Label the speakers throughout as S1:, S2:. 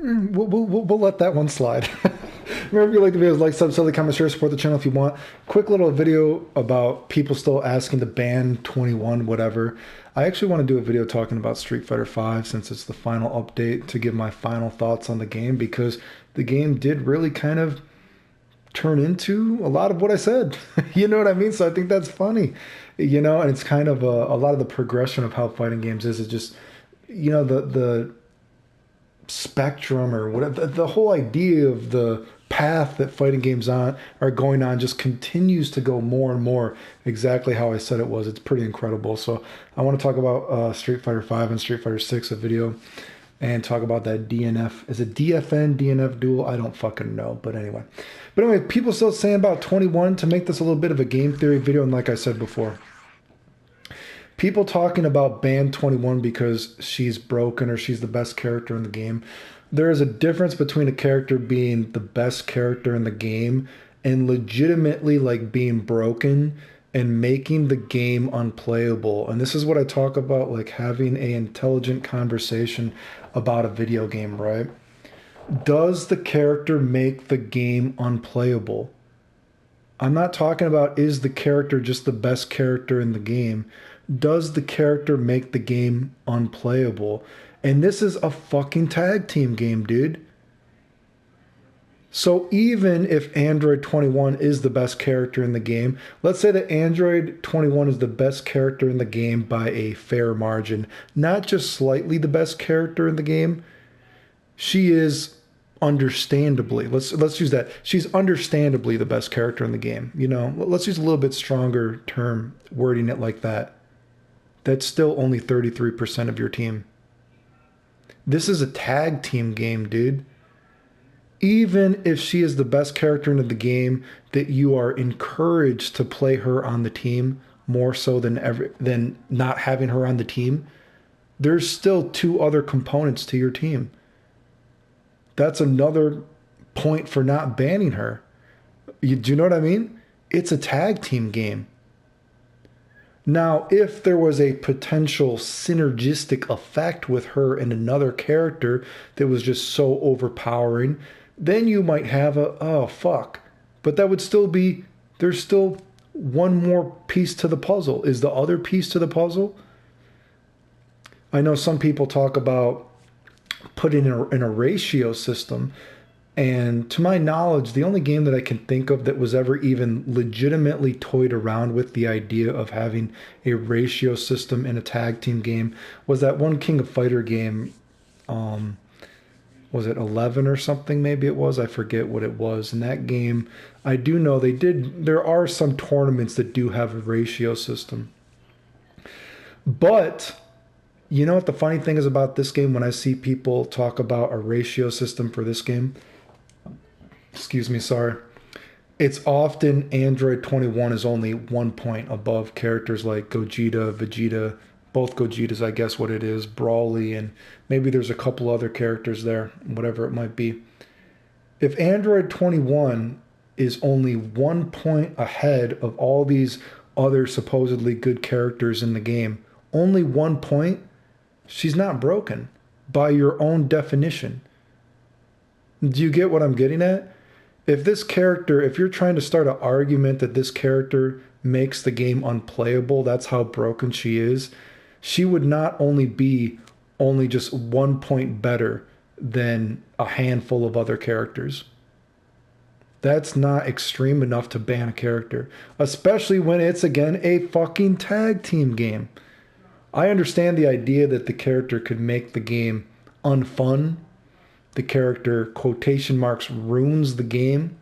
S1: We'll let that one slide. Remember, if you like the videos, like, sub, comment, share, support the channel if you want. Quick little video about people still asking to ban 21, whatever. I actually want to do a video talking about Street Fighter V since it's the final update to give my final thoughts on the game, because the game did really kind of turn into a lot of what I said. You know what I mean? So I think that's funny, and it's kind of a lot of the progression of how fighting games is. It just, the spectrum or whatever, the whole idea of the path that fighting games are going on just continues to go more and more exactly how I said it was. It's pretty incredible. So I want to talk about Street Fighter V and Street Fighter 6, a video, and talk about that DNF. Is it DFN, DNF duel? I don't fucking know. But anyway. People still saying about 21 to make this a little bit of a game theory video. And like I said before, people talking about ban 21 because she's broken or she's the best character in the game. There is a difference between a character being the best character in the game and legitimately like being broken and making the game unplayable. And this is what I talk about, like having an intelligent conversation about a video game, right? Does the character make the game unplayable? I'm not talking about is the character just the best character in the game. Does the character make the game unplayable? And this is a fucking tag team game, dude. So even if Android 21 is the best character in the game, let's say that Android 21 is the best character in the game by a fair margin, not just slightly the best character in the game. She is understandably, let's use that. She's understandably the best character in the game. Let's use a little bit stronger term, wording it like that. That's still only 33% of your team. This is a tag team game, dude. Even if she is the best character in the game, that you are encouraged to play her on the team more so than not having her on the team, there's still two other components to your team. That's another point for not banning her. Do you know what I mean? It's a tag team game. Now, if there was a potential synergistic effect with her and another character that was just so overpowering, then you might have oh, fuck. But that would still be, there's still one more piece to the puzzle. Is the other piece to the puzzle? I know some people talk about putting in a ratio system. And to my knowledge, the only game that I can think of that was ever even legitimately toyed around with the idea of having a ratio system in a tag team game was that one King of Fighter game. Was it 11 or something? Maybe it was. I forget what it was. In that game, I do know there are some tournaments that do have a ratio system. But you know what the funny thing is about this game when I see people talk about a ratio system for this game? Excuse me, sorry. It's often Android 21 is only 1 point above characters like Gogeta, Vegeta, both Gogetas, I guess what it is, Brawly, and maybe there's a couple other characters there, whatever it might be. If Android 21 is only 1 point ahead of all these other supposedly good characters in the game, only 1 point, she's not broken by your own definition. Do you get what I'm getting at? If you're trying to start an argument that this character makes the game unplayable, that's how broken she is, she would not only be only just 1 point better than a handful of other characters. That's not extreme enough to ban a character, especially when it's, again, a fucking tag team game. I understand the idea that the character could make the game unfun. The character, quotation marks, ruins the game,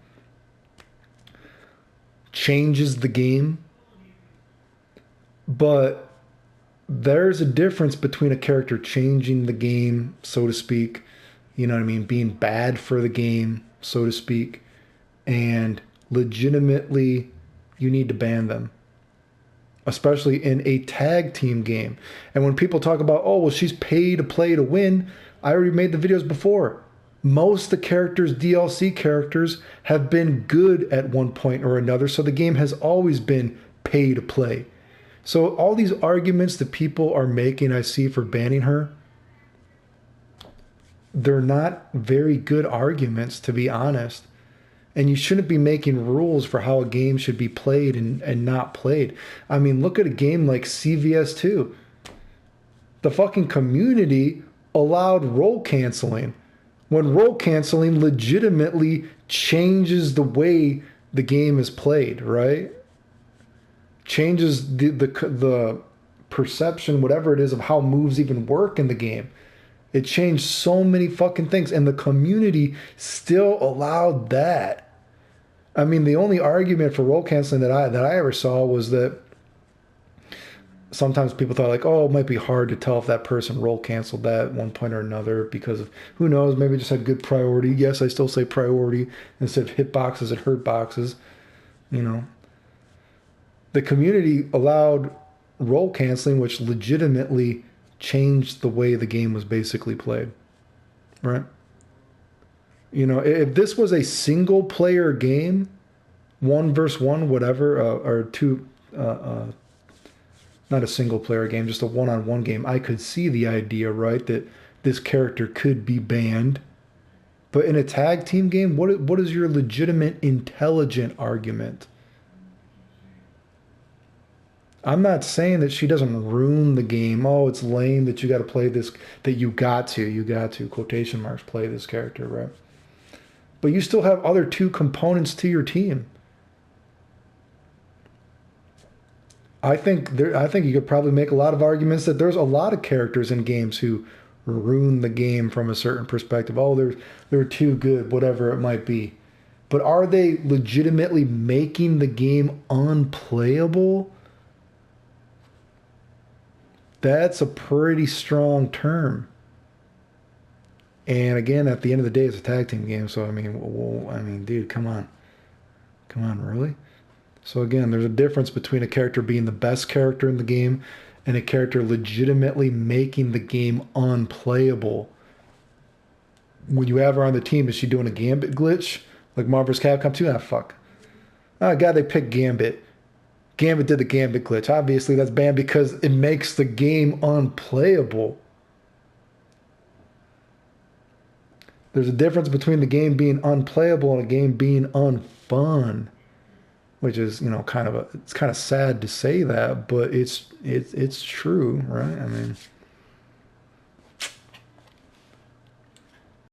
S1: changes the game. But there's a difference between a character changing the game, so to speak, you know what I mean, being bad for the game, so to speak, and legitimately you need to ban them, especially in a tag team game. And when people talk about, oh, well, she's pay to play to win, I already made the videos before. Most of the characters, DLC characters, have been good at one point or another, so the game has always been pay to play. So all these arguments that people are making, I see, for banning her, they're not very good arguments, to be honest. And you shouldn't be making rules for how a game should be played and not played. I mean, look at a game like CVS2. The fucking community allowed role canceling when role canceling legitimately changes the way the game is played, right? Changes the perception, whatever it is, of how moves even work in the game. It changed so many fucking things, and the community still allowed that. I mean, the only argument for role canceling that I ever saw was that sometimes people thought like, oh, it might be hard to tell if that person role canceled that at one point or another because of, who knows, maybe just had good priority. Yes, I still say priority instead of hit boxes and hurt boxes. You know, the community allowed role canceling, which legitimately changed the way the game was basically played, right? You know, if this was a single player game, 1v1, whatever, or two, not a single player game, just a one-on-one game, I could see the idea, right, that this character could be banned. But in a tag team game, what is your legitimate, intelligent argument? I'm not saying that she doesn't ruin the game. Oh, it's lame that you got to play this, that you got to, quotation marks, play this character, right? But you still have other two components to your team. I think you could probably make a lot of arguments that there's a lot of characters in games who ruin the game from a certain perspective. Oh, they're too good, whatever it might be. But are they legitimately making the game unplayable? That's a pretty strong term. And again, at the end of the day, it's a tag team game. So I mean, dude, come on, really? So again, there's a difference between a character being the best character in the game and a character legitimately making the game unplayable. When you have her on the team, is she doing a Gambit glitch like Marvel vs. Capcom 2? Ah, fuck. Oh god, they picked Gambit. Gambit did the Gambit glitch. Obviously, that's banned because it makes the game unplayable. There's a difference between the game being unplayable and a game being unfun, which is, it's kind of sad to say that, but it's true, right? I mean,